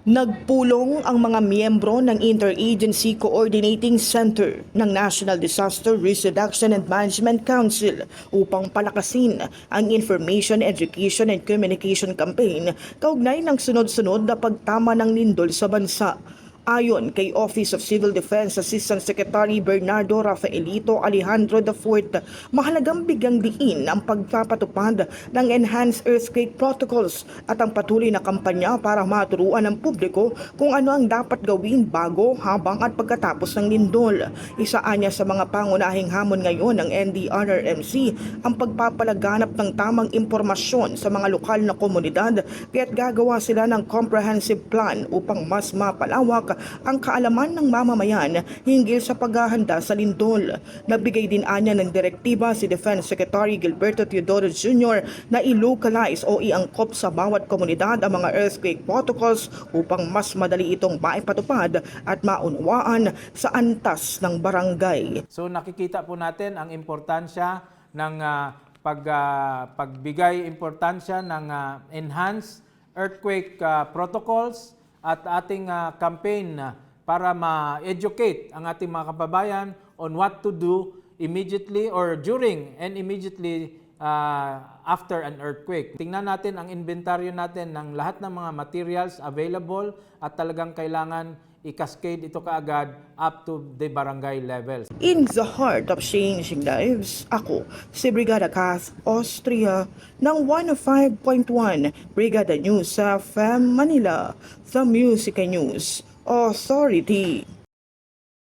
Nagpulong ang mga miyembro ng Interagency Coordinating Center ng National Disaster Risk Reduction and Management Council upang palakasin ang Information, Education and Communication Campaign kaugnay ng sunod-sunod na pagtama ng lindol sa bansa. Ayon kay Office of Civil Defense Assistant Secretary Bernardo Rafaelito Alejandro IV, mahalagang bigyang diin ang pagpapatupad ng Enhanced Earthquake Protocols at ang patuloy na kampanya para maturuan ng publiko kung ano ang dapat gawin bago, habang at pagkatapos ng lindol. Isaan niya sa mga pangunahing hamon ngayon ng NDRRMC ang pagpapalaganap ng tamang impormasyon sa mga lokal na komunidad, kaya't gagawa sila ng comprehensive plan upang mas mapalawak ang kaalaman ng mamamayan hinggil sa paghahanda sa lindol. Nagbigay din anya ng direktiba si Defense Secretary Gilberto Teodoro Jr. na i-localize o iangkop sa bawat komunidad ang mga earthquake protocols upang mas madali itong maipatupad at maunawaan sa antas ng barangay. So nakikita po natin ang importansya ng pagbigay importansya ng enhanced earthquake protocols at ating campaign para ma-educate ang ating mga kababayan on what to do immediately or during and immediately after an earthquake. Tingnan natin ang inventaryo natin ng lahat ng mga materials available at talagang kailangan i-cascade ito kaagad up to the barangay levels. In the heart of changing lives, ako si Brigada Kath Austria ng 105.1 Brigada News sa FM Manila, the Music News Authority.